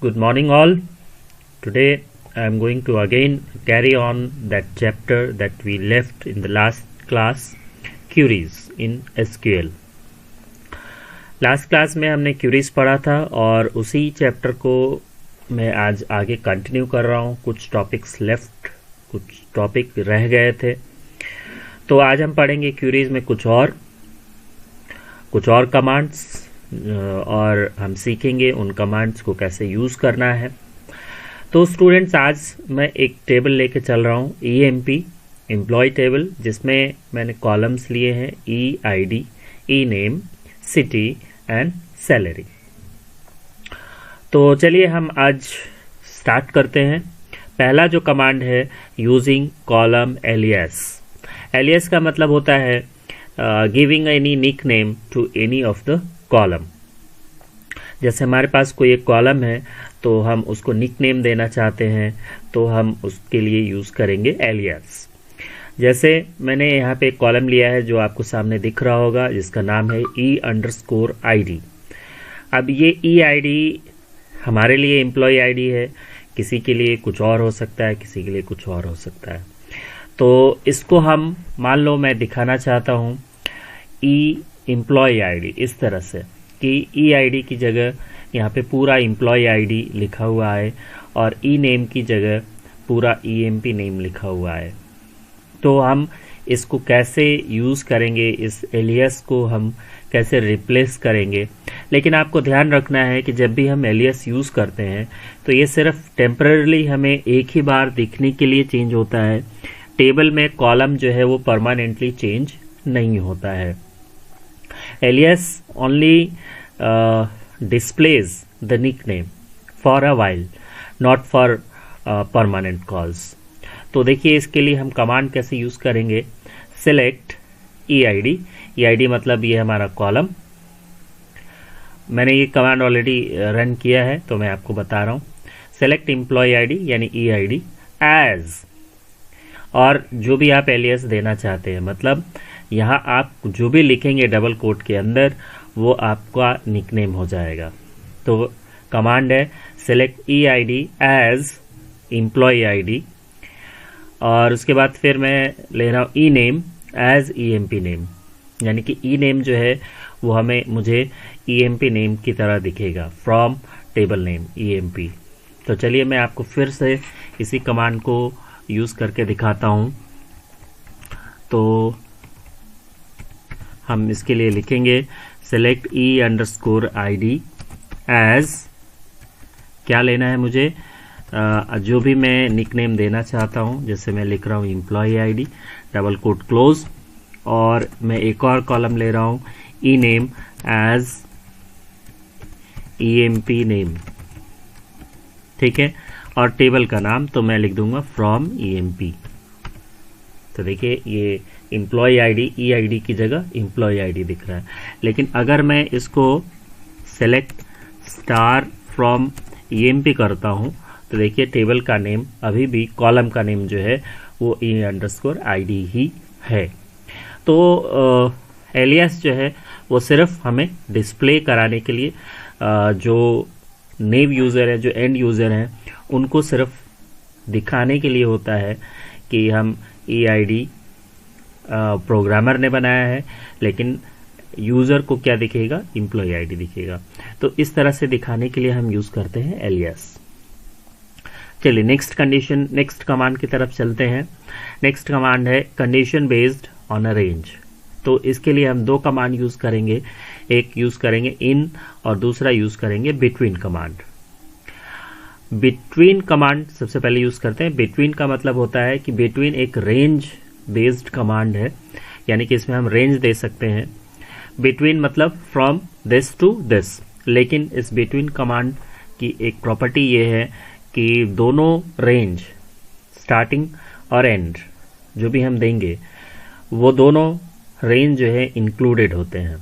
Good morning all. Today I am going to again carry on that chapter that we left in the last class, queries in SQL. Last class में हमने curies पढ़ा था और उसी chapter को मैं आज आगे कंटिन्यू कर रहा हूँ। कुछ टॉपिक्स लेफ्ट, कुछ टॉपिक रह गए थे, तो आज हम पढ़ेंगे क्यूरीज में कुछ और कमांड्स और हम सीखेंगे उन कमांड्स को कैसे यूज़ करना है। तो स्टूडेंट्स, आज मैं एक टेबल लेके चल रहा हूँ, EMP एम्प्लॉय टेबल, जिसमें मैंने कॉलम्स लिए हैं EID, E-नेम, सिटी एंड सैलरी। तो चलिए हम आज स्टार्ट करते हैं। पहला जो कमांड है, यूजिंग कॉलम एलियास। एलियास का मतलब होता है giving any nickname to any of the column. जैसे हमारे पास कोई एक कॉलम है तो हम उसको निक नेम देना चाहते हैं, तो हम उसके लिए यूज करेंगे एलियास। जैसे मैंने यहाँ पे एक कॉलम लिया है जो आपको सामने दिख रहा होगा, जिसका नाम है E_ID। अब ये EID हमारे लिए एम्प्लॉय ID है, किसी के लिए कुछ और हो सकता है, किसी के लिए कुछ और हो सकता है। तो इसको हम मान लो मैं दिखाना चाहता हूँ एम्प्लॉय ID इस तरह से कि EID की जगह यहाँ पे पूरा एम्प्लॉय ID लिखा हुआ है और E-नेम की जगह पूरा EMP नेम लिखा हुआ है। तो हम इसको कैसे यूज़ करेंगे, इस एलियास को हम कैसे रिप्लेस करेंगे। लेकिन आपको ध्यान रखना है कि जब भी हम एलियास यूज़ करते हैं तो ये सिर्फ टेम्पररीली हमें एक ही बार दिखने के लिए चेंज होता है। टेबल में कॉलम जो है वो परमानेंटली चेंज नहीं होता है। Alias only displays the nickname for a while, not for permanent calls। तो देखिए इसके लिए हम कमांड कैसे यूज करेंगे। select EID मतलब ये हमारा कॉलम। मैंने ये कमांड ऑलरेडी रन किया है तो मैं आपको बता रहा हूँ। select employee ID यानी EID as, और जो भी आप एलियास देना चाहते हैं, मतलब यहाँ आप जो भी लिखेंगे डबल कोट के अंदर वो आपका निकनेम हो जाएगा। तो कमांड है select EID as employee ID, और उसके बाद फिर मैं ले रहा हूँ E-नेम as EMP नेम, यानी कि E-नेम जो है वो मुझे EMP नेम की तरह दिखेगा, फ्रॉम टेबल नेम EMP। तो चलिए मैं आपको फिर से इसी कमांड को यूज़ करके दिखाता हूँ। तो हम इसके लिए लिखेंगे select E_ID as, क्या लेना है मुझे, जो भी मैं निकनेम देना चाहता हूँ। जैसे मैं लिख रहा हूँ employ ID, double quote close, और मैं एक और कॉलम ले रहा हूँ E-नेम as EMP नेम, ठीक है, और टेबल का नाम तो मैं लिख दूंगा फ्रॉम EMP। तो देखिए ये एम्प्लॉय ID EID की जगह एम्प्लॉय ID दिख रहा है। लेकिन अगर मैं इसको सेलेक्ट स्टार फ्रॉम EMP करता हूं तो देखिए टेबल का नेम अभी भी, कॉलम का नेम जो है वो E_ID ही है। तो एलियास जो है वो सिर्फ हमें डिस्प्ले कराने के लिए, जो नेव यूज़र है, जो एंड यूज़र हैं, उनको सिर्फ दिखाने के लिए होता है कि हम EID प्रोग्रामर ने बनाया है, लेकिन यूज़र को क्या दिखेगा, एम्प्लॉय ID दिखेगा। तो इस तरह से दिखाने के लिए हम यूज़ करते हैं एलियास। चलिए नेक्स्ट कमांड की तरफ चलते हैं। नेक्स्ट कमांड है condition based on a range. तो इसके लिए हम दो कमांड यूज़ करेंगे, एक यूज़ करेंगे इन और दूसरा यूज़ करेंगे बिटवीन कमांड। बिटवीन कमांड सबसे पहले यूज़ करते हैं। बिटवीन का मतलब होता है कि बिटवीन एक रेंज बेस्ड कमांड है, यानी कि इसमें हम रेंज दे सकते हैं। बिटवीन मतलब फ्रॉम दिस टू दिस, लेकिन इस बिटवीन कमांड की एक प्रॉपर्टी ये है कि दोनों रेंज, स्टार्टिंग और एंड, जो भी हम देंगे वो दोनों रेंज जो है इंक्लूडेड होते हैं।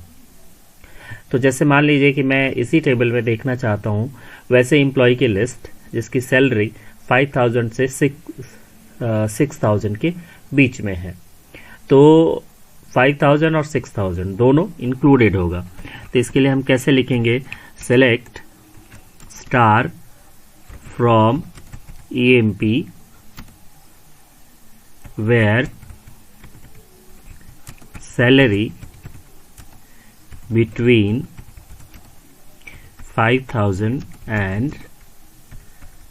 तो जैसे मान लीजिए कि मैं इसी टेबल में देखना चाहता हूँ वैसे एम्प्लॉय की लिस्ट जिसकी सैलरी 5000 से 6000 के बीच में है, तो 5000 और 6000 दोनों इंक्लूडेड होगा। तो इसके लिए हम कैसे लिखेंगे, select star from EMP where salary between 5,000 and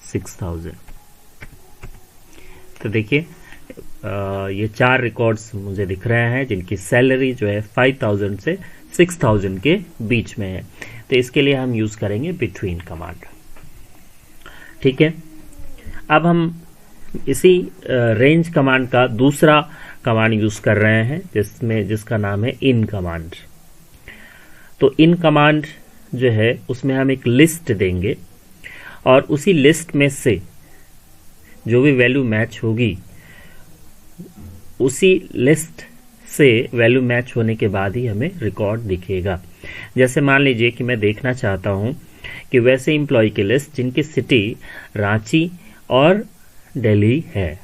6,000। तो देखिए ये 4 रिकॉर्ड्स मुझे दिख रहे हैं जिनकी सैलरी जो है 5,000 से 6,000 के बीच में है। तो इसके लिए हम यूज करेंगे बिटवीन कमांड। ठीक है, अब हम इसी रेंज कमांड का दूसरा कमांड यूज कर रहे हैं जिसका नाम है इन कमांड। तो इन कमांड जो है उसमें हम एक लिस्ट देंगे और उसी लिस्ट में से जो भी वैल्यू मैच होगी उसी लिस्ट से वैल्यू मैच होने के बाद ही हमें रिकॉर्ड दिखेगा। जैसे मान लीजिए कि मैं देखना चाहता हूं कि वैसे एम्प्लॉय की लिस्ट जिनकी सिटी रांची और दिल्ली है।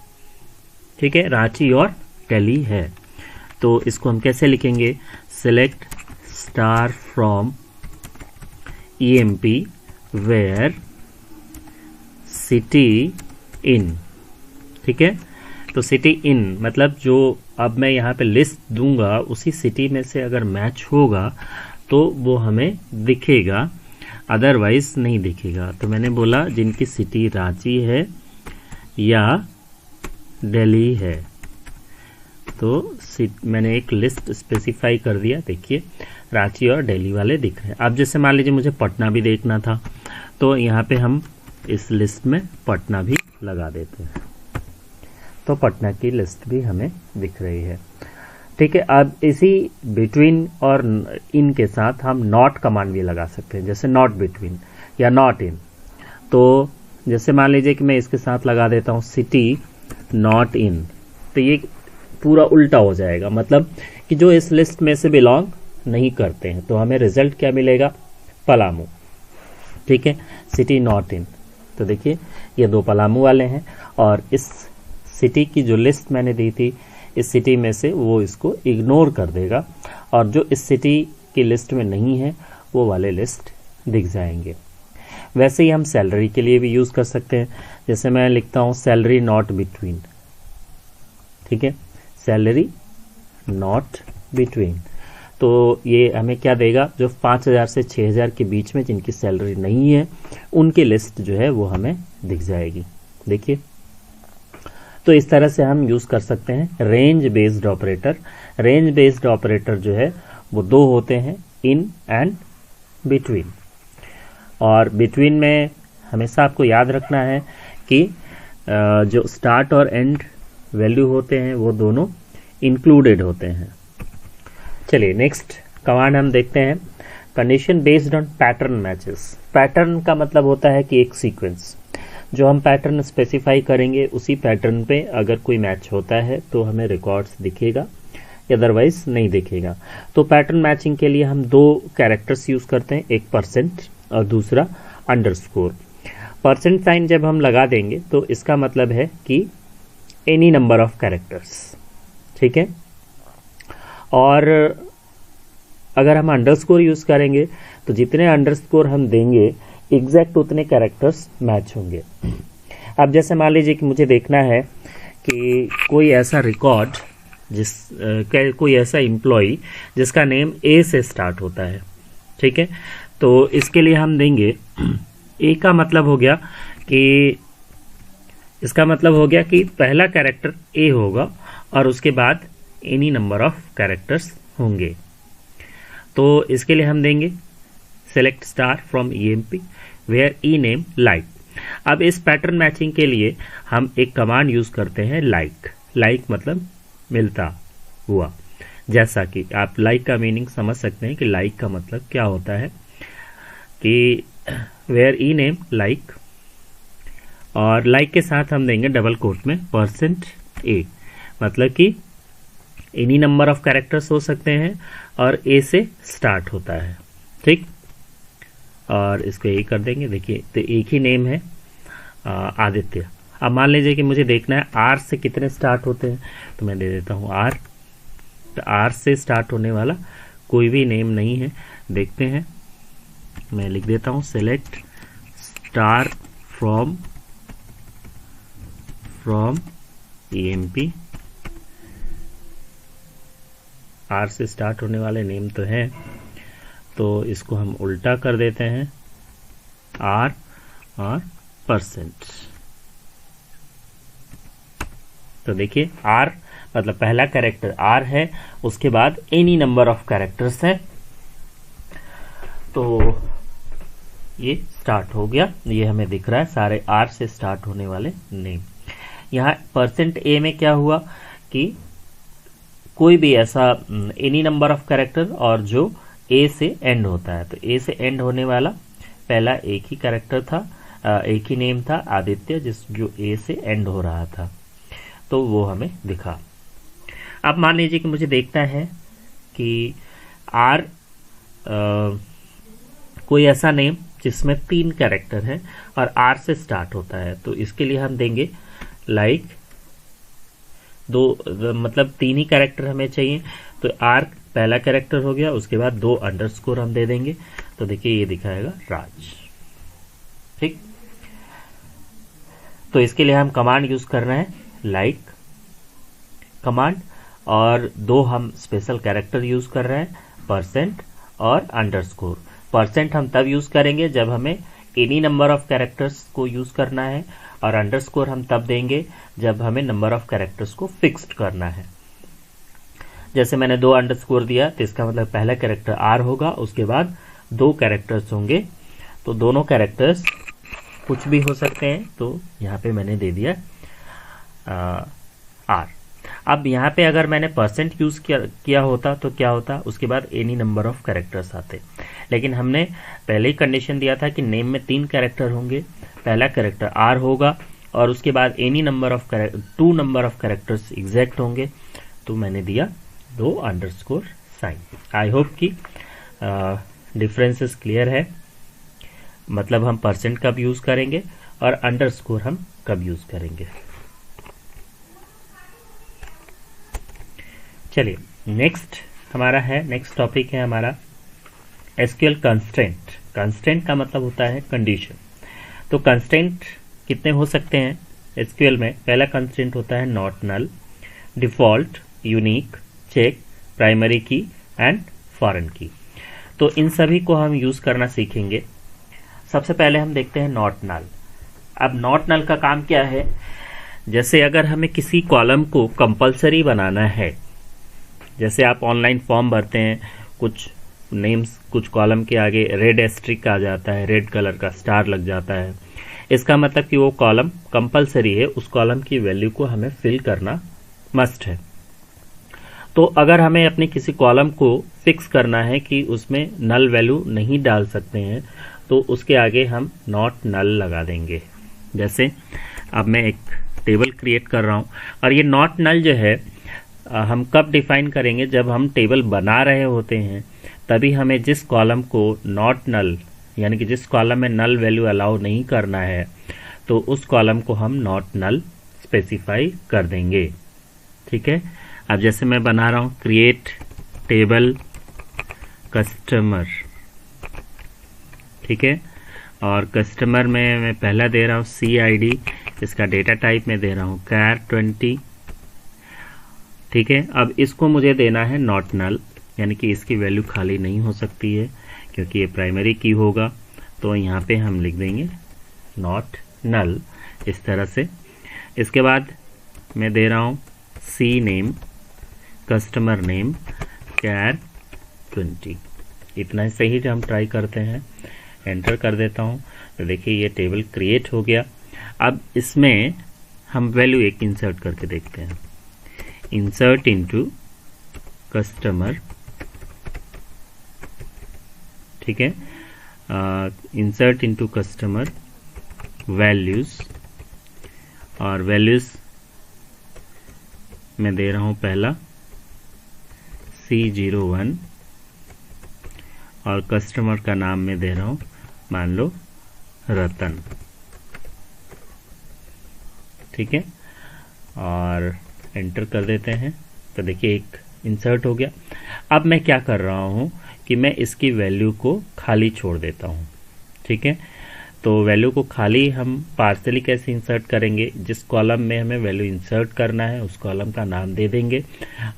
ठीक है, रांची और दिल्ली है। तो इसको हम कैसे लिखेंगे? Select star from EMP where city in. ठीक है, तो सिटी इन मतलब जो अब मैं यहाँ पे लिस्ट दूंगा उसी सिटी में से अगर मैच होगा तो वो हमें दिखेगा, अदरवाइज नहीं दिखेगा। तो मैंने बोला जिनकी सिटी रांची है या दिल्ली है, तो मैंने एक लिस्ट स्पेसिफाई कर दिया। देखिए रांची और दिल्ली वाले दिख रहे हैं। अब जैसे मान लीजिए मुझे पटना भी देखना था तो यहाँ पे हम इस लिस्ट में पटना भी लगा देते हैं, तो पटना की लिस्ट भी हमें दिख रही है। ठीक है, अब इसी बिटवीन और इन के साथ हम नॉट कमांड भी लगा सकते हैं, जैसे नॉट बिटवीन या नॉट इन। तो जैसे मान लीजिए कि मैं इसके साथ लगा देता हूं सिटी नॉट इन, तो ये पूरा उल्टा हो जाएगा, मतलब कि जो इस लिस्ट में से बिलोंग नहीं करते हैं। तो हमें रिजल्ट क्या मिलेगा? पलामू। ठीक है, सिटी नॉट इन। तो देखिए ये 2 पलामू वाले हैं और इस सिटी की जो लिस्ट मैंने दी थी इस सिटी में से वो इसको इग्नोर कर देगा और जो इस सिटी की लिस्ट में नहीं है वो वाले लिस्ट दिख जाएंगे। वैसे ही हम सैलरी के लिए भी यूज कर सकते हैं। जैसे मैं लिखता हूं सैलरी नॉट बिटवीन। ठीक है, सैलरी नॉट बिटवीन। तो ये हमें क्या देगा? जो 5,000 से 6,000 के बीच में जिनकी सैलरी नहीं है उनकी लिस्ट जो है वो हमें दिख जाएगी। देखिए, तो इस तरह से हम यूज कर सकते हैं range based operator. Range based operator जो है वो 2 होते हैं, इन एंड बिटवीन। और बिटवीन में हमेशा आपको याद रखना है कि जो स्टार्ट और एंड वैल्यू होते हैं वो दोनों इंक्लूडेड होते हैं। चलिए नेक्स्ट कमांड हम देखते हैं, condition based on pattern matches. Pattern का मतलब होता है कि एक सीक्वेंस, जो हम पैटर्न स्पेसिफाई करेंगे उसी पैटर्न पे अगर कोई मैच होता है तो हमें रिकॉर्ड्स दिखेगा, अदरवाइज नहीं दिखेगा। तो पैटर्न मैचिंग के लिए हम 2 कैरेक्टर्स यूज करते हैं, एक परसेंट और दूसरा अंडरस्कोर। परसेंट साइन जब हम लगा देंगे तो इसका मतलब है कि एनी नंबर ऑफ कैरेक्टर्स। ठीक है, और अगर हम अंडरस्कोर यूज करेंगे तो जितने अंडरस्कोर हम देंगे एग्जैक्ट उतने कैरेक्टर्स मैच होंगे। अब जैसे मान लीजिए कि मुझे देखना है कि कोई ऐसा रिकॉर्ड कोई ऐसा एम्प्लॉय जिसका नेम ए से स्टार्ट होता है। ठीक है, तो इसके लिए हम देंगे ए का मतलब हो गया कि इसका मतलब हो गया कि पहला कैरेक्टर ए होगा और उसके बाद एनी नंबर ऑफ कैरेक्टर्स होंगे। तो इसके लिए हम देंगे select star from EMP where E name like. अब इस पैटर्न मैचिंग के लिए हम एक कमांड यूज करते हैं लाइक। लाइक मतलब मिलता हुआ। जैसा कि आप लाइक का मीनिंग समझ सकते हैं कि लाइक का मतलब क्या होता है कि वेयर ई नेम लाइक, और लाइक के साथ हम देंगे डबल कोट में %A, मतलब कि एनी नंबर ऑफ कैरेक्टर्स हो सकते हैं और ए से स्टार्ट होता है। ठीक, और इसको यही कर देंगे। देखिए तो एक ही नेम है आदित्य। अब मान लीजिए कि मुझे देखना है आर से कितने स्टार्ट होते हैं, तो मैं दे देता हूं आर। तो आर से स्टार्ट होने वाला कोई भी नेम नहीं है। देखते हैं, मैं लिख देता हूं select star from EMP, R से स्टार्ट होने वाले नेम तो हैं, तो इसको हम उल्टा कर देते हैं, आर और परसेंट। तो देखिए आर मतलब पहला कैरेक्टर आर है, उसके बाद एनी नंबर ऑफ कैरेक्टर्स है, तो ये स्टार्ट हो गया। ये हमें दिख रहा है सारे आर से स्टार्ट होने वाले नेम। यहाँ परसेंट ए में क्या हुआ कि कोई भी ऐसा एनी नंबर ऑफ कैरेक्टर और जो ए से एंड होता है, तो ए से एंड होने वाला पहला एक ही कैरेक्टर था, एक ही नेम था आदित्य, जो ए से एंड हो रहा था, तो वो हमें दिखा। अब मान लीजिए कि मुझे देखना है कि आर कोई ऐसा नेम जिसमें 3 कैरेक्टर हैं और आर से स्टार्ट होता है, तो इसके लिए हम देंगे लाइक मतलब 3 ही कैरेक्टर हमें चाहिए, तो आर पहला कैरेक्टर हो गया, उसके बाद 2 अंडरस्कोर हम दे देंगे, तो देखिए ये दिखाएगा राज। ठीक, तो इसके लिए हम कमांड यूज कर रहे हैं लाइक कमांड, और 2 हम स्पेशल कैरेक्टर यूज कर रहे हैं, परसेंट और अंडरस्कोर। परसेंट हम तब यूज करेंगे जब हमें एनी नंबर ऑफ कैरेक्टर्स को यूज करना है, और अंडरस्कोर हम तब देंगे जब हमें नंबर ऑफ कैरेक्टर्स को फिक्स्ड करना है। जैसे मैंने 2 अंडरस्कोर दिया, तो इसका मतलब पहला कैरेक्टर आर होगा, उसके बाद 2 कैरेक्टर्स होंगे, तो दोनों कैरेक्टर्स कुछ भी हो सकते हैं, तो यहाँ पे मैंने दे दिया आर। अब यहाँ पे अगर मैंने परसेंट यूज किया होता तो क्या होता, उसके बाद एनी नंबर ऑफ कैरेक्टर्स आते, लेकिन हमने पहले ही कंडीशन दिया था कि नेम में 3 कैरेक्टर होंगे, पहला कैरेक्टर आर होगा और उसके बाद any number of 2 number of characters exact होंगे, तो मैंने दिया 2 अंडरस्कोर साइन। आई होप कि डिफरेंसेस क्लियर है, मतलब हम परसेंट कब यूज करेंगे और अंडरस्कोर हम कब यूज करेंगे। चलिए नेक्स्ट टॉपिक है हमारा एसक्यूएल कंस्ट्रेंट। कंस्ट्रेंट का मतलब होता है कंडीशन। तो कंस्ट्रेंट कितने हो सकते हैं एसक्यूएल में? पहला कंस्ट्रेंट होता है not null, default, unique, check, primary key and foreign key. तो इन सभी को हम यूज करना सीखेंगे। सबसे पहले हम देखते हैं नॉट नल। अब नॉट नल का काम क्या है? जैसे अगर हमें किसी कॉलम को कंपलसरी बनाना है, जैसे आप ऑनलाइन फॉर्म भरते हैं, कुछ नेम्स कुछ कॉलम के आगे रेड एस्ट्रिक आ जाता है, रेड कलर का स्टार लग जाता है, इसका मतलब कि वो कॉलम कंपलसरी है, उस कॉलम की वैल्यू को हमें फिल करना मस्ट है। तो अगर हमें अपने किसी कॉलम को फिक्स करना है कि उसमें नल वैल्यू नहीं डाल सकते हैं, तो उसके आगे हम नॉट नल लगा देंगे। जैसे अब मैं एक टेबल क्रिएट कर रहा हूं, और ये नॉट नल जो है हम कब डिफाइन करेंगे? जब हम टेबल बना रहे होते हैं, तभी हमें जिस कॉलम को नॉट नल यानी कि जिस कॉलम में नल वैल्यू अलाउ नहीं करना है, तो उस कॉलम को हम नॉट नल स्पेसिफाई कर देंगे। ठीक है, अब जैसे मैं बना रहा हूं क्रिएट टेबल कस्टमर, ठीक है, और कस्टमर में मैं पहला दे रहा हूं CID, इसका डेटा टाइप में दे रहा हूं car 20। ठीक है, अब इसको मुझे देना है नॉट नल, यानी कि इसकी वैल्यू खाली नहीं हो सकती है क्योंकि ये प्राइमरी की होगा, तो यहाँ पे हम लिख देंगे नॉट नल इस तरह से। इसके बाद मैं दे रहा हूँ C name, customer name car 20। इतना ही सही हम ट्राई करते हैं, एंटर कर देता हूँ, तो देखिए ये टेबल क्रिएट हो गया। अब इसमें हम वैल्यू एक इंसर्ट करके देखते हैं, इंसर्ट इनटू कस्टमर, ठीक है, इंसर्ट इनटू कस्टमर वैल्यूज, और वैल्यूज मैं दे रहा हूं पहला C01, और कस्टमर का नाम मैं दे रहा हूं मान लो रतन। ठीक है, और एंटर कर देते हैं, तो देखिए एक इंसर्ट हो गया। अब मैं क्या कर रहा हूं कि मैं इसकी वैल्यू को खाली छोड़ देता हूं। ठीक है, तो वैल्यू को खाली हम पार्सली कैसे इंसर्ट करेंगे, जिस कॉलम में हमें वैल्यू इंसर्ट करना है उस कॉलम का नाम दे देंगे,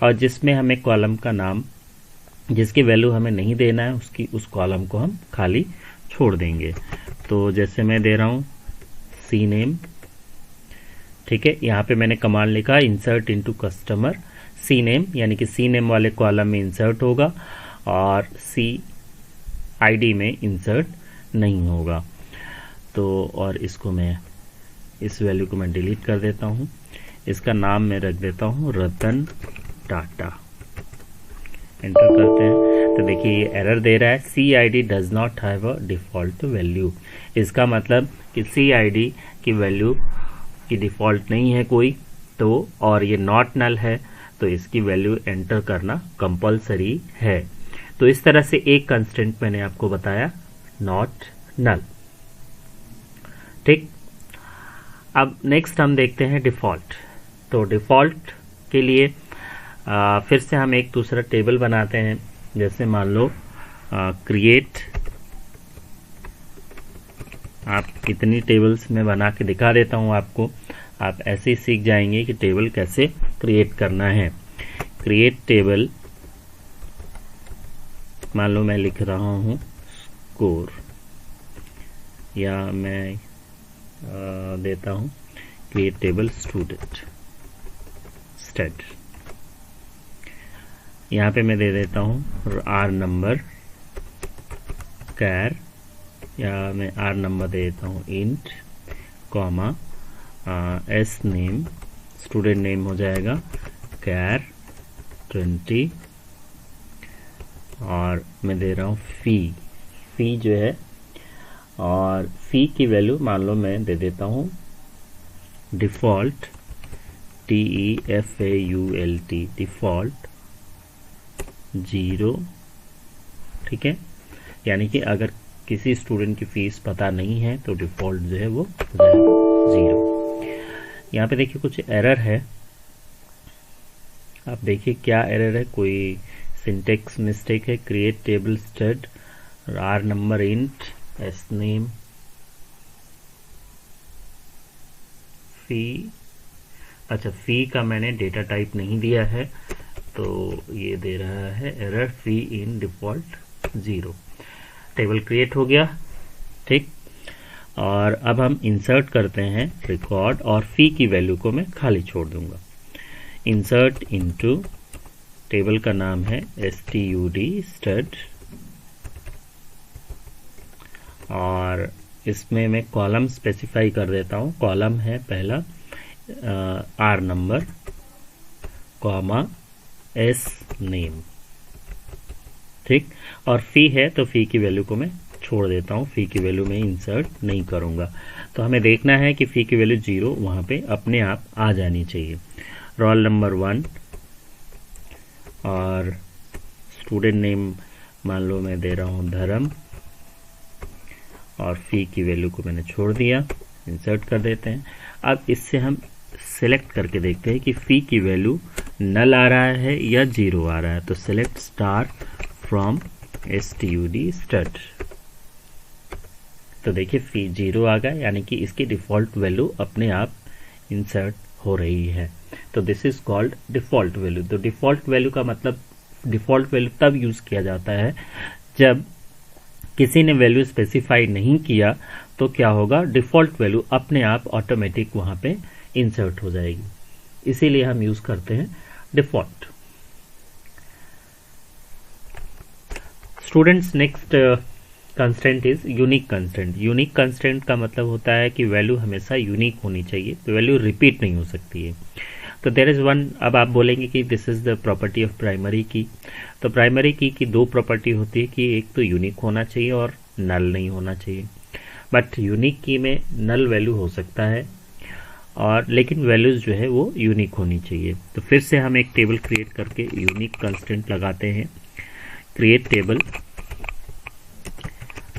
और जिसमें हमें कॉलम का नाम, जिसकी वैल्यू हमें नहीं देना है उस कॉलम को हम खाली छोड़ देंगे। तो जैसे मैं दे रहा हूँ सी नेम, ठीक है, यहाँ पे मैंने कमांड लिखा insert into customer C name, यानी कि सी नेम वाले कॉलम में इंसर्ट होगा और सी आईडी में इंसर्ट नहीं होगा। तो और इसको मैं, इस वैल्यू को मैं डिलीट कर देता हूँ, इसका नाम मैं रख देता हूँ रतन टाटा। एंटर करते हैं तो देखिए ये एरर दे रहा है, C I D does not have a default value. इसका मतलब कि सी आई डी की वैल्यू की डिफॉल्ट नहीं है कोई, तो और ये नॉट नल है तो इसकी वैल्यू एंटर करना कंपलसरी है। तो इस तरह से एक कंस्ट्रेंट मैंने आपको बताया, नॉट नल। ठीक, अब नेक्स्ट हम देखते हैं डिफॉल्ट। तो डिफॉल्ट के लिए फिर से हम एक दूसरा टेबल बनाते हैं। जैसे मान लो क्रिएट, आप कितनी टेबल्स में बना के दिखा देता हूं आपको, आप ऐसे ही सीख जाएंगे कि टेबल कैसे क्रिएट करना है। क्रिएट टेबल, मान लो मैं लिख रहा हूं स्कोर, या मैं देता हूं क्रिएट टेबल स्टूडेंट स्टड। यहाँ पे मैं दे देता हूँ आर नंबर कैर, या मैं आर नंबर दे देता हूँ int, comma S name, student name हो जाएगा कैर 20, और मैं दे रहा हूँ फी जो है, और फी की वैल्यू मान लो मैं दे देता हूँ डिफॉल्ट DEFAULT, डिफॉल्ट 0, ठीक है, यानी कि अगर किसी स्टूडेंट की फीस पता नहीं है तो डिफॉल्ट जो है वो 0। यहाँ पे देखिए कुछ एरर है, आप देखिए क्या एरर है, कोई सिंटेक्स मिस्टेक है। Create table stud r number int s name फी, अच्छा फी का मैंने डेटा टाइप नहीं दिया है तो ये दे रहा है error fee in default 0। Table create हो गया, ठीक। और अब हम इंसर्ट करते हैं रिकॉर्ड, और फी की वैल्यू को मैं खाली छोड़ दूंगा। इंसर्ट इनटू, टेबल का नाम है STUD स्टड, और इसमें मैं कॉलम स्पेसिफाई कर देता हूँ। कॉलम है पहला R number comma S name, ठीक, और फी है तो फी की वैल्यू को मैं छोड़ देता हूँ, फी की वैल्यू में इंसर्ट नहीं करूँगा। तो हमें देखना है कि फी की वैल्यू 0 वहाँ पे अपने आप आ जानी चाहिए। रोल नंबर 1 और स्टूडेंट नेम मान लो मैं दे रहा हूँ धर्म, और फी की वैल्यू को मैंने छोड़ दिया, इंसर्ट कर देते हैं। अब इससे हम सिलेक्ट करके देखते हैं कि फी की वैल्यू नल आ रहा है या 0 आ रहा है। तो select star from STUD stud, तो देखिए फी 0 आ गया, यानी कि इसकी डिफॉल्ट वैल्यू अपने आप इंसर्ट हो रही है। तो this is called default value. तो डिफॉल्ट वैल्यू का मतलब, डिफॉल्ट वैल्यू तब यूज किया जाता है जब किसी ने वैल्यू स्पेसिफाई नहीं किया, तो क्या होगा, डिफॉल्ट वैल्यू अपने आप ऑटोमेटिक वहां पे इंसर्ट हो जाएगी, इसीलिए हम यूज करते हैं default. Students, next constraint is unique constraint. Unique constraint का मतलब होता है कि वैल्यू हमेशा यूनिक होनी चाहिए, तो वैल्यू रिपीट नहीं हो सकती है। तो देयर इज वन, अब आप बोलेंगे कि this is the property of primary की। तो प्राइमरी की दो प्रॉपर्टी होती है कि एक तो यूनिक होना चाहिए और नल नहीं होना चाहिए। बट यूनिक की में नल वैल्यू हो सकता है, और लेकिन वैल्यूज जो है वो यूनिक होनी चाहिए। तो फिर से हम एक टेबल क्रिएट करके यूनिक कंस्ट्रेंट लगाते हैं। क्रिएट टेबल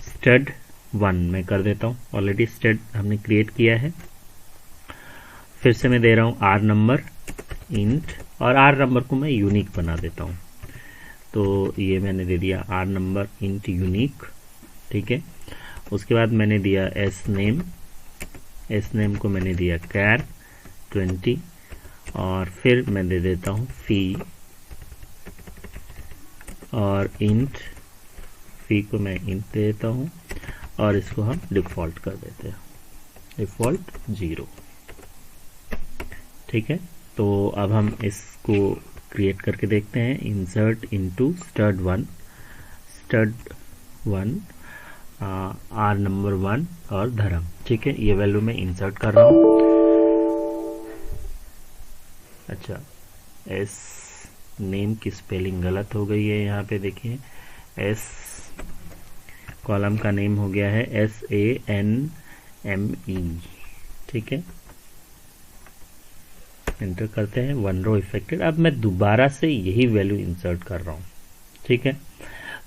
स्टड 1 मैं कर देता हूँ, ऑलरेडी स्टड हमने क्रिएट किया है। फिर से मैं दे रहा हूँ आर नंबर इंट, और आर नंबर को मैं यूनिक बना देता हूँ। तो ये मैंने दे दिया आर नंबर इंट यूनिक, ठीक है। उसके बाद मैंने दिया एस नेम को मैंने दिया कैर 20 और फिर मैं दे देता हूँ फी और इंट फी को मैं इंट दे देता हूँ और इसको हम डिफ़ॉल्ट कर देते हैं, डिफ़ॉल्ट 0। ठीक है, तो अब हम इसको क्रिएट करके देखते हैं। Insert into stud 1 R number 1 और धर्म। ठीक है, ये वैल्यू मैं इंसर्ट कर रहा हूँ। अच्छा, एस नेम की स्पेलिंग गलत हो गई है, यहाँ पे देखिए एस कॉलम का नेम हो गया है SANME। ठीक है, एंटर करते हैं, 1 रो इफेक्टेड। अब मैं दोबारा से यही वैल्यू इंसर्ट कर रहा हूँ। ठीक है,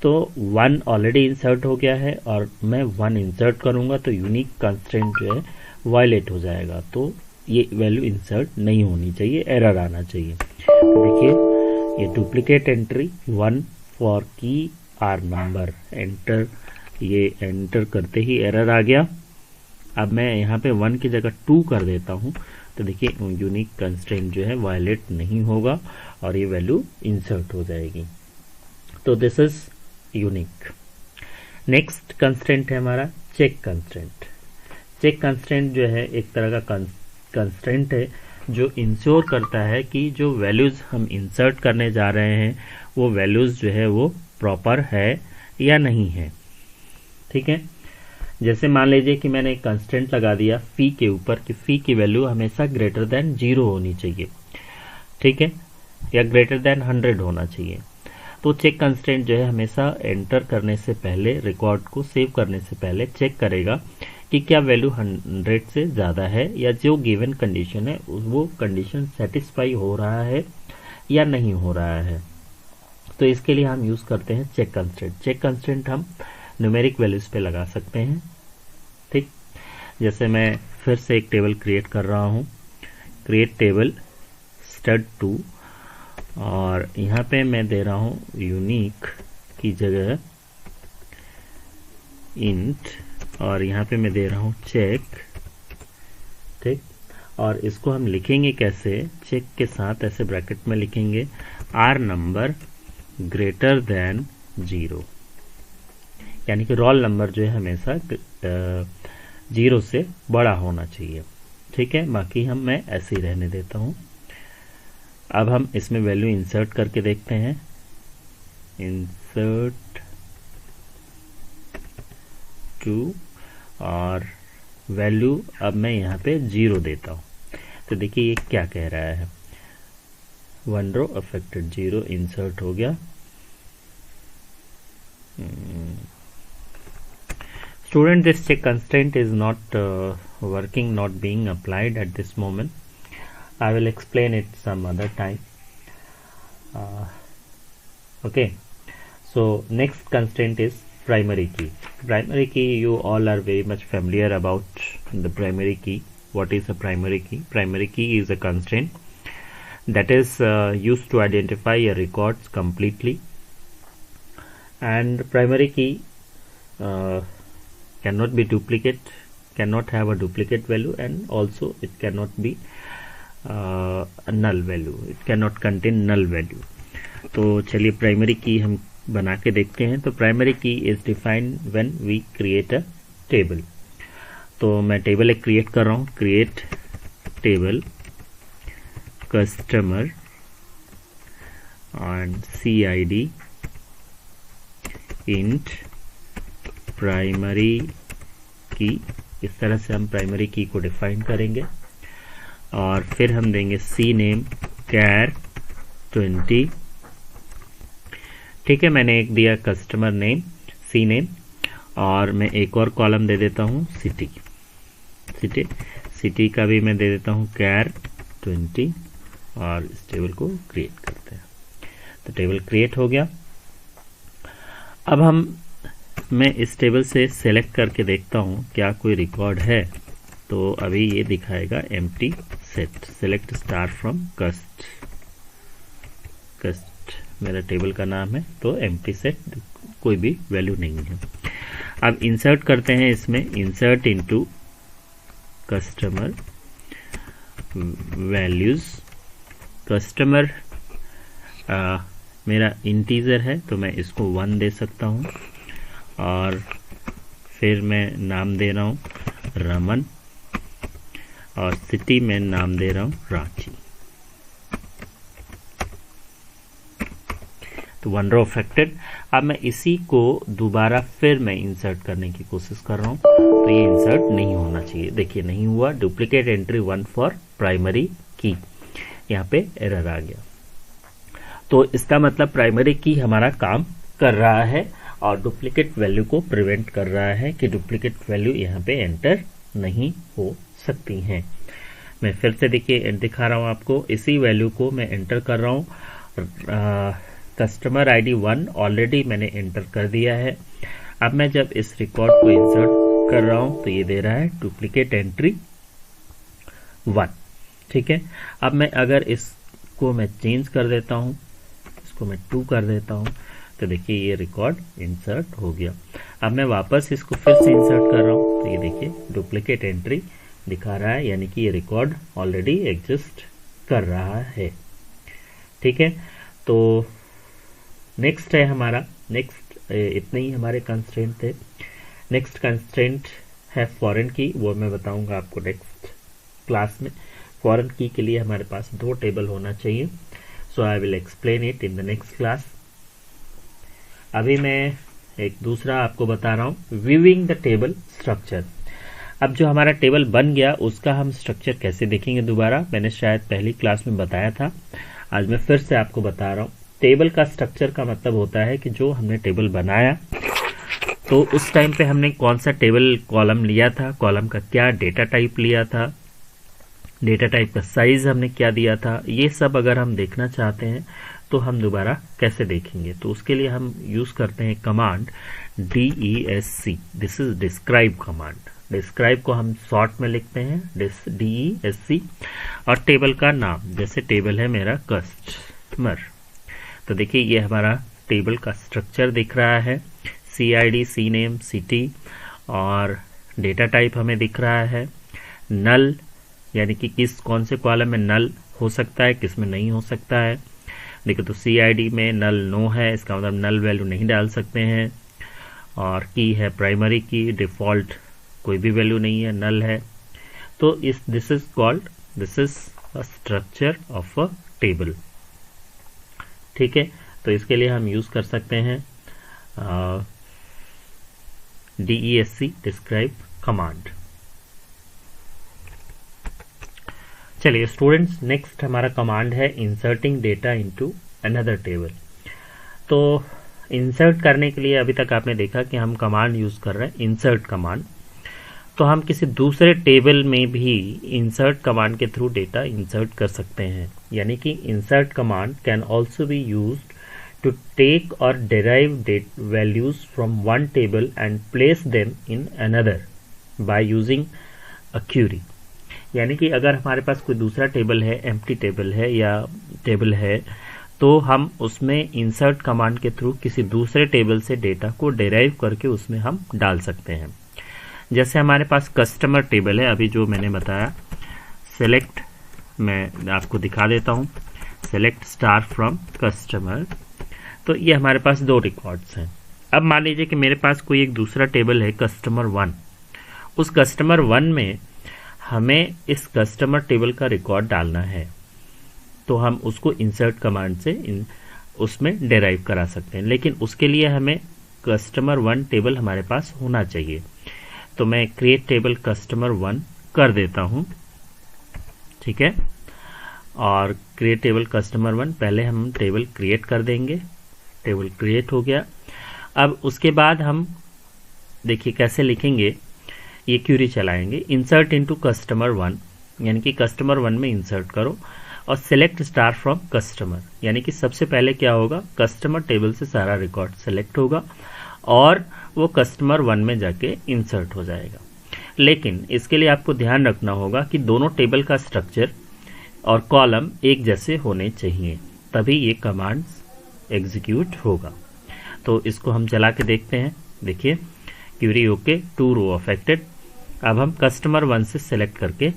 तो 1 ऑलरेडी इंसर्ट हो गया है और मैं 1 इंसर्ट करूँगा तो यूनिक कंस्ट्रेंट जो है वायलेट हो जाएगा, तो ये वैल्यू इंसर्ट नहीं होनी चाहिए, एरर आना चाहिए। तो देखिए ये डुप्लीकेट एंट्री 1 फॉर की आर नंबर, एंटर, ये एंटर करते ही एरर आ गया। अब मैं यहाँ पे 1 की जगह 2 कर देता हूँ तो देखिए यूनिक कंस्ट्रेंट जो है वायलेट नहीं होगा और ये वैल्यू इंसर्ट हो जाएगी। तो this is unique. Next constraint है हमारा चेक कंस्ट्रेंट। चेक कंस्ट्रेंट जो है एक तरह का कंस्ट्रेंट है जो इंश्योर करता है कि जो वैल्यूज़ हम इंसर्ट करने जा रहे हैं वो वैल्यूज़ जो है वो प्रॉपर है या नहीं है। ठीक है, जैसे मान लीजिए कि मैंने एक कंस्टेंट लगा दिया फी के ऊपर कि फी की वैल्यू हमेशा ग्रेटर देन 0 होनी चाहिए। ठीक है, या ग्रेटर देन 100 होना चाहिए। तो चेक कंस्टेंट जो है हमेशा एंटर करने से पहले, रिकॉर्ड को सेव करने से पहले चेक करेगा कि क्या वैल्यू 100 से ज़्यादा है या जो गिवन कंडीशन है वो कंडीशन सेटिस्फाई हो रहा है या नहीं हो रहा है। तो इसके लिए हम यूज़ करते हैं चेक कंस्टेंट। चेक कंस्टेंट हम न्यूमेरिक वैल्यूज़ पे लगा सकते हैं। ठीक, जैसे मैं फिर से एक टेबल क्रिएट कर रहा हूँ, क्रिएट टेबल स्टड 2 और यहाँ पे मैं दे रहा हूँ यूनिक की जगह इंट और यहाँ पे मैं दे रहा हूँ चेक। ठीक, और इसको हम लिखेंगे कैसे, चेक के साथ ऐसे ब्रैकेट में लिखेंगे आर नंबर ग्रेटर देन 0, यानी कि रोल नंबर जो है हमेशा 0 से बड़ा होना चाहिए। ठीक है, बाकी मैं ऐसे ही रहने देता हूँ। अब हम इसमें वैल्यू इंसर्ट करके देखते हैं। इंसर्ट टू और वैल्यू अब मैं यहाँ पे 0 देता हूँ तो देखिए ये क्या कह रहा है, 1 रो अफेक्टेड 0 इंसर्ट हो गया। Student, this check constraint is not working, not being applied at this moment. I will explain it some other time. Okay, so next constraint is primary key. Primary key, you all are very much familiar about the primary key. What is a primary key? Primary key is a constraint that is used to identify a records completely, and primary key cannot be duplicate, cannot have a duplicate value, and also it cannot be a null value, it cannot contain null value. तो चलिए primary की हम बना के देखते हैं। तो primary key is defined when we create a table. तो मैं टेबल एक क्रिएट कर रहा हूँ, create table customer and CID int primary key. इस तरह से हम प्राइमरी की को डिफाइन करेंगे और फिर हम देंगे सी नेम कैर 20। ठीक है, मैंने एक दिया कस्टमर नेम सी नेम और मैं एक और कॉलम दे देता हूँ सिटी का भी मैं दे देता हूँ कैर 20 और इस टेबल को क्रिएट करते हैं। तो टेबल क्रिएट हो गया। अब मैं इस टेबल से सेलेक्ट करके देखता हूँ क्या कोई रिकॉर्ड है। तो अभी ये दिखाएगा empty set, select star from कस्ट मेरा टेबल का नाम है। तो एम्प्टी सेट, कोई भी वैल्यू नहीं है। अब इंसर्ट करते हैं इसमें, insert into customer values. Customer मेरा इंटीजर है तो मैं इसको 1 दे सकता हूँ, और फिर मैं नाम दे रहा हूँ रमन, और सिटी में नाम दे रहा हूँ रांची। तो वन रो अफेक्टेड। अब मैं इसी को दोबारा फिर मैं इंसर्ट करने की कोशिश कर रहा हूँ, तो ये इंसर्ट नहीं होना चाहिए। देखिए नहीं हुआ, डुप्लीकेट एंट्री 1 फॉर प्राइमरी की, यहाँ पे एरर आ गया। तो इसका मतलब प्राइमरी की हमारा काम कर रहा है और डुप्लीकेट वैल्यू को प्रिवेंट कर रहा है कि डुप्लीकेट वैल्यू यहाँ पे एंटर नहीं हो सकती हैं। मैं फिर से देखिए दिखा रहा हूँ आपको, इसी वैल्यू को मैं एंटर कर रहा हूँ। कस्टमर आईडी 1 ऑलरेडी मैंने एंटर कर दिया है। अब मैं जब इस रिकॉर्ड को इंसर्ट कर रहा हूँ तो ये दे रहा है डुप्लीकेट एंट्री 1। ठीक है, अब मैं अगर इसको मैं चेंज कर देता हूँ, इसको मैं 2 कर देता हूँ, तो देखिए ये रिकॉर्ड इंसर्ट हो गया। अब मैं वापस इसको फिर से इंसर्ट कर रहा हूँ तो ये देखिए डुप्लीकेट एंट्री दिखा रहा है, यानी कि ये रिकॉर्ड ऑलरेडी एग्जिस्ट कर रहा है। ठीक है, तो नेक्स्ट है हमारा, नेक्स्ट इतने ही हमारे कंस्ट्रेंट थे। नेक्स्ट कंस्ट्रेंट है फॉरेन की, वो मैं बताऊंगा आपको नेक्स्ट क्लास में। फॉरेन की के लिए हमारे पास 2 टेबल होना चाहिए, so I will explain it in the next class. अभी मैं एक दूसरा आपको बता रहा हूँ, व्यूइंग द टेबल स्ट्रक्चर। अब जो हमारा टेबल बन गया उसका हम स्ट्रक्चर कैसे देखेंगे दोबारा, मैंने शायद पहली क्लास में बताया था, आज मैं फिर से आपको बता रहा हूँ। टेबल का स्ट्रक्चर का मतलब होता है कि जो हमने टेबल बनाया तो उस टाइम पे हमने कौन सा टेबल कॉलम लिया था, कॉलम का क्या डेटा टाइप लिया था, डेटा टाइप का साइज हमने क्या दिया था, ये सब अगर हम देखना चाहते हैं तो हम दोबारा कैसे देखेंगे। तो उसके लिए हम यूज करते हैं command DESC, this is describe command. Describe को हम शॉर्ट में लिखते हैं DESC, और टेबल का नाम, जैसे टेबल है मेरा कस्टमर, तो देखिए ये हमारा टेबल का स्ट्रक्चर दिख रहा है, CID, CNAME, सिटी, और डेटा टाइप हमें दिख रहा है नल, यानी कि कौन से कॉलम में नल हो सकता है, किस में नहीं हो सकता है। देखिए तो CID में नल नो है, इसका मतलब नल वैल्यू नहीं डाल सकते हैं। और की है प्राइमरी की, डिफॉल्ट कोई भी वैल्यू नहीं है, नल है। तो this is a structure of a table. ठीक है, तो इसके लिए हम यूज कर सकते हैं DESC, डिस्क्राइब कमांड। चलिए स्टूडेंट्स, नेक्स्ट हमारा कमांड है inserting data into another table. तो इंसर्ट करने के लिए अभी तक आपने देखा कि हम कमांड यूज कर रहे हैं इंसर्ट कमांड, तो हम किसी दूसरे टेबल में भी इंसर्ट कमांड के थ्रू डेटा इंसर्ट कर सकते हैं। यानी कि insert command can also be used to take or derive values from one table and place them in another by using a query. यानी कि अगर हमारे पास कोई दूसरा टेबल है, एम्प्टी टेबल है या टेबल है, तो हम उसमें इंसर्ट कमांड के थ्रू किसी दूसरे टेबल से डेटा को डेराइव करके उसमें हम डाल सकते हैं। जैसे हमारे पास कस्टमर टेबल है, अभी जो मैंने बताया, सेलेक्ट, मैं आपको दिखा देता हूँ, सेलेक्ट स्टार फ्रॉम कस्टमर। तो ये हमारे पास 2 रिकॉर्ड्स हैं। अब मान लीजिए कि मेरे पास कोई एक दूसरा टेबल है कस्टमर 1, उस कस्टमर 1 में हमें इस कस्टमर टेबल का रिकॉर्ड डालना है, तो हम उसको इंसर्ट कमांड से उसमें डेराइव करा सकते हैं। लेकिन उसके लिए हमें कस्टमर 1 टेबल हमारे पास होना चाहिए, तो मैं क्रिएट टेबल कस्टमर 1 कर देता हूं। ठीक है, और क्रिएट टेबल कस्टमर 1, पहले हम टेबल क्रिएट कर देंगे। टेबल क्रिएट हो गया। अब उसके बाद हम देखिए कैसे लिखेंगे, ये क्यूरी चलाएंगे, इंसर्ट इनटू कस्टमर 1, यानी कि कस्टमर 1 में इंसर्ट करो, और सिलेक्ट स्टार फ्रॉम कस्टमर, यानी कि सबसे पहले क्या होगा, कस्टमर टेबल से सारा रिकॉर्ड सेलेक्ट होगा और वो कस्टमर 1 में जाके इंसर्ट हो जाएगा। लेकिन इसके लिए आपको ध्यान रखना होगा कि दोनों टेबल का स्ट्रक्चर और कॉलम एक जैसे होने चाहिए, तभी ये कमांड्स एग्जीक्यूट होगा। तो इसको हम चला के देखते हैं। देखिए क्यूरी ओके, 2 रो अफेक्टेड। अब हम कस्टमर 1 से सेलेक्ट करके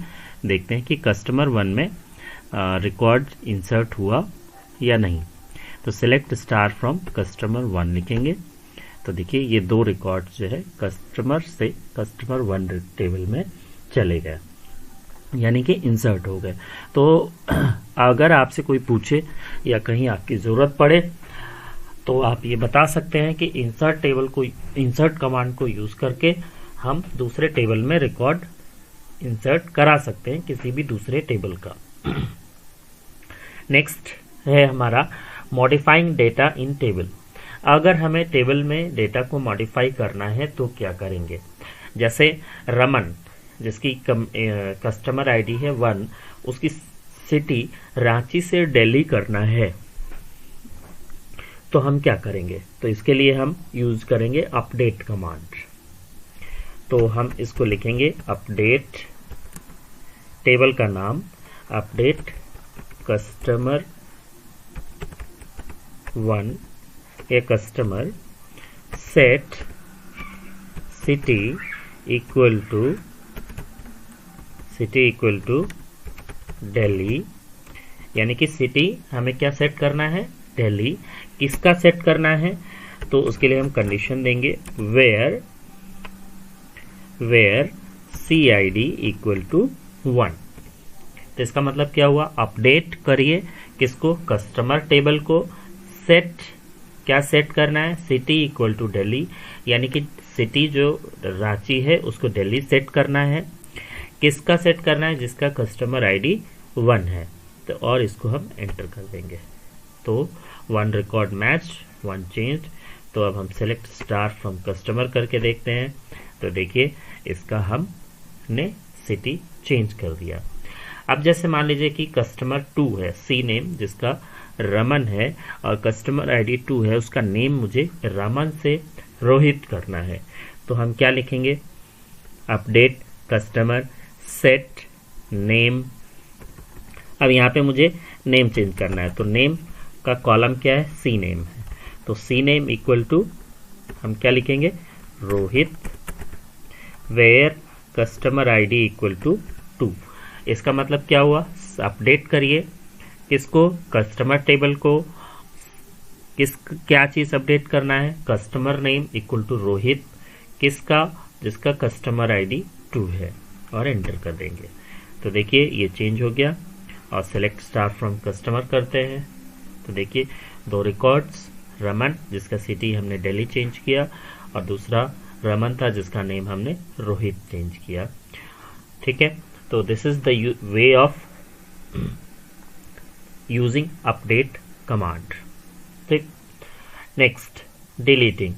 देखते हैं कि कस्टमर 1 में रिकॉर्ड इंसर्ट हुआ या नहीं। तो सेलेक्ट स्टार फ्रॉम कस्टमर 1 लिखेंगे। तो देखिए ये 2 रिकॉर्ड जो है कस्टमर से कस्टमर 1 टेबल में चले गए, यानी कि इंसर्ट हो गए। तो अगर आपसे कोई पूछे या कहीं आपकी ज़रूरत पड़े तो आप ये बता सकते हैं कि इंसर्ट कमांड को यूज़ करके हम दूसरे टेबल में रिकॉर्ड इंसर्ट करा सकते हैं, किसी भी दूसरे टेबल का। नेक्स्ट है हमारा मॉडिफाइंग डेटा इन टेबल। अगर हमें टेबल में डेटा को मॉडिफाई करना है तो क्या करेंगे। जैसे रमन, जिसकी कस्टमर आईडी है 1, उसकी सिटी रांची से दिल्ली करना है, तो हम क्या करेंगे। तो इसके लिए हम यूज करेंगे अपडेट कमांड। तो हम इसको लिखेंगे अपडेट, टेबल का नाम अपडेट कस्टमर 1 या customer set city equal to Delhi, यानी कि सिटी हमें क्या सेट करना है, दिल्ली। किसका सेट करना है, तो उसके लिए हम कंडीशन देंगे वेयर CID इक्वल टू 1। तो इसका मतलब क्या हुआ, अपडेट करिए किसको, कस्टमर टेबल को। सेट, क्या सेट करना है, सिटी इक्वल टू दिल्ली, यानी कि सिटी जो रांची है उसको दिल्ली सेट करना है। किसका सेट करना है, जिसका कस्टमर आईडी 1 है। तो और इसको हम एंटर कर देंगे। तो 1 रिकॉर्ड मैच, 1 चेंज। तो अब हम सेलेक्ट स्टार फ्रॉम कस्टमर करके देखते हैं। तो देखिए इसका हमने सिटी चेंज कर दिया। अब जैसे मान लीजिए कि कस्टमर 2 है, सी नेम जिसका रमन है और कस्टमर आईडी 2 है, उसका नेम मुझे रमन से रोहित करना है। तो हम क्या लिखेंगे, अपडेट कस्टमर सेट नेम। अब यहाँ पे मुझे नेम चेंज करना है, तो नेम का कॉलम क्या है, सी नेम है। तो सी नेम इक्वल टू हम क्या लिखेंगे, Rohit, where customer ID equal to 2। इसका मतलब क्या हुआ, अपडेट करिए किसको, कस्टमर टेबल को। क्या चीज अपडेट करना है, customer name equal to Rohit, किसका, जिसका कस्टमर आईडी 2 है, और एंटर कर देंगे। तो देखिए ये चेंज हो गया। और सेलेक्ट स्टार फ्रॉम कस्टमर करते हैं। तो देखिए 2 रिकॉर्ड्स, रमन जिसका सिटी हमने दिल्ली चेंज किया और दूसरा रमन था जिसका नेम हमने रोहित चेंज किया। ठीक है, तो this is the way of using update command. ठीक, नेक्स्ट डिलीटिंग।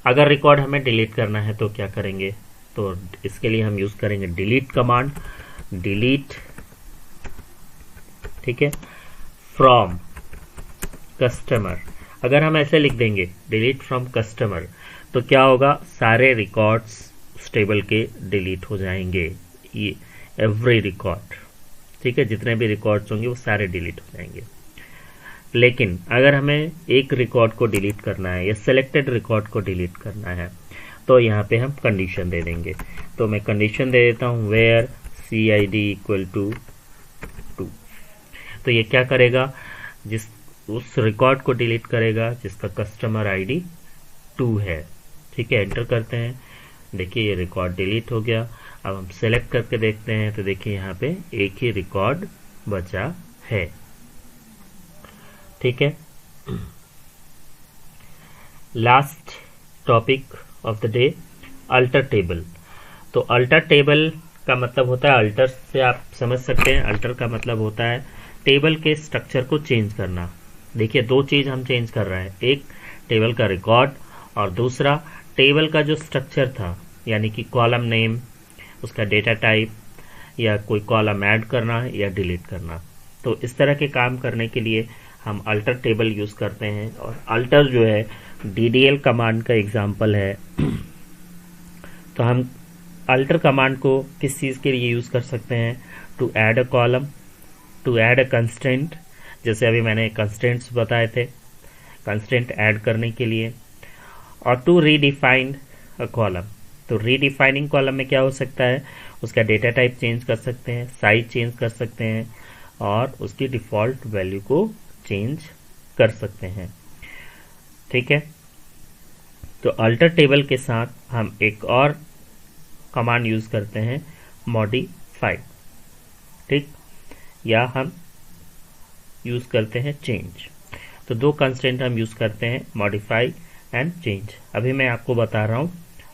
अगर रिकॉर्ड हमें डिलीट करना है तो क्या करेंगे, तो इसके लिए हम यूज करेंगे डिलीट कमांड। डिलीट, ठीक है, फ्रॉम कस्टमर। अगर हम ऐसे लिख देंगे डिलीट फ्रॉम कस्टमर, तो क्या होगा, सारे रिकॉर्ड्स उस टेबल के डिलीट हो जाएंगे, ये एवरी रिकॉर्ड। ठीक है, जितने भी रिकॉर्ड्स होंगे वो सारे डिलीट हो जाएंगे। लेकिन अगर हमें एक रिकॉर्ड को डिलीट करना है या सिलेक्टेड रिकॉर्ड को डिलीट करना है, तो यहाँ पे हम कंडीशन दे देंगे। तो मैं कंडीशन दे देता हूँ वेयर CID इक्वल टू 2। तो ये क्या करेगा, उस रिकॉर्ड को डिलीट करेगा जिसका कस्टमर आईडी 2 है। ठीक है, एंटर करते हैं। देखिए ये रिकॉर्ड डिलीट हो गया। अब हम सेलेक्ट करके देखते हैं, तो देखिए यहाँ पे एक ही रिकॉर्ड बचा है। ठीक है, last topic of the day, alter table. तो अल्टर टेबल का मतलब होता है, अल्टर से आप समझ सकते हैं, अल्टर का मतलब होता है टेबल के स्ट्रक्चर को चेंज करना। देखिए 2 चीज हम चेंज कर रहे हैं, एक टेबल का रिकॉर्ड और दूसरा टेबल का जो स्ट्रक्चर था, यानी कि कॉलम नेम, उसका डेटा टाइप, या कोई कॉलम ऐड करना या डिलीट करना। तो इस तरह के काम करने के लिए हम अल्टर टेबल यूज करते हैं। और अल्टर जो है DDL कमांड का एग्जाम्पल है। तो हम अल्टर कमांड को किस चीज़ के लिए यूज कर सकते हैं, to add a column, to add a constraint, जैसे अभी मैंने कंस्टेंट्स बताए थे, कंस्टेंट ऐड करने के लिए, और टू रीडिफाइन अ कॉलम, तो रीडिफाइनिंग कॉलम में क्या हो सकता है, उसका डेटा टाइप चेंज कर सकते हैं, साइज चेंज कर सकते हैं और उसकी डिफ़ॉल्ट वैल्यू को चेंज कर सकते हैं। ठीक है, तो अल्टर टेबल के साथ हम एक और कमांड यूज़ करते हैं, मॉडिफाई। ठीक, या हम यूज़ करते हैं चेंज। तो दो कंस्ट्रेंट हम यूज़ करते हैं, मॉडिफाई एंड चेंज। अभी मैं आपको बता रहा हूँ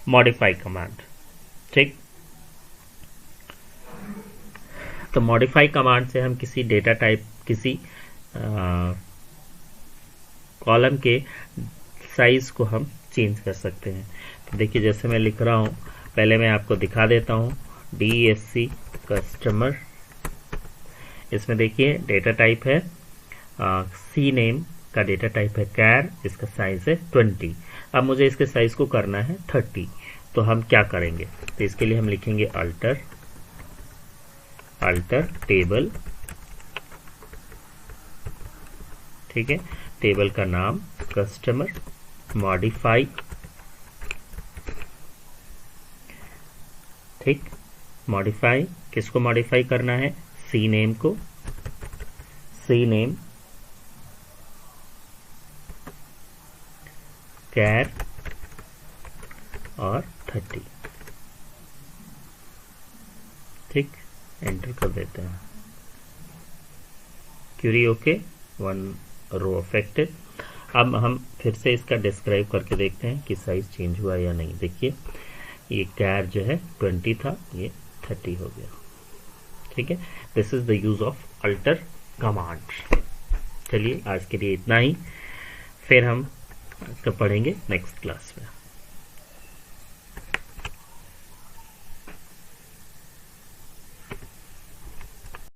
मॉडिफाई कमांड। ठीक, तो मॉडिफाई कमांड से हम किसी डेटा टाइप, किसी कॉलम के साइज को हम चेंज कर सकते हैं। तो देखिए, जैसे मैं लिख रहा हूँ, पहले मैं आपको दिखा देता हूँ, DSC कस्टमर। इसमें देखिए डेटा टाइप है सी नेम का डेटा टाइप है कैर, इसका साइज है 20। अब मुझे इसके साइज को करना है 30। तो हम क्या करेंगे, तो इसके लिए हम लिखेंगे अल्टर टेबल। ठीक है, टेबल का नाम कस्टमर, मॉडिफाई। ठीक, मॉडिफाई किसको मॉडिफाई करना है, सी नेम को, सी नेम कैर और 30। ठीक, एंटर कर देते हैं। Query okay, 1 row affected. अब हम फिर से इसका डिस्क्राइब करके देखते हैं कि साइज चेंज हुआ या नहीं। देखिए, ये कैर जो है 20 था, ये 30 हो गया। ठीक है, this is the use of alter command. चलिए, आज के लिए इतना ही, फिर हम इसका पढ़ेंगे नेक्स्ट क्लास में।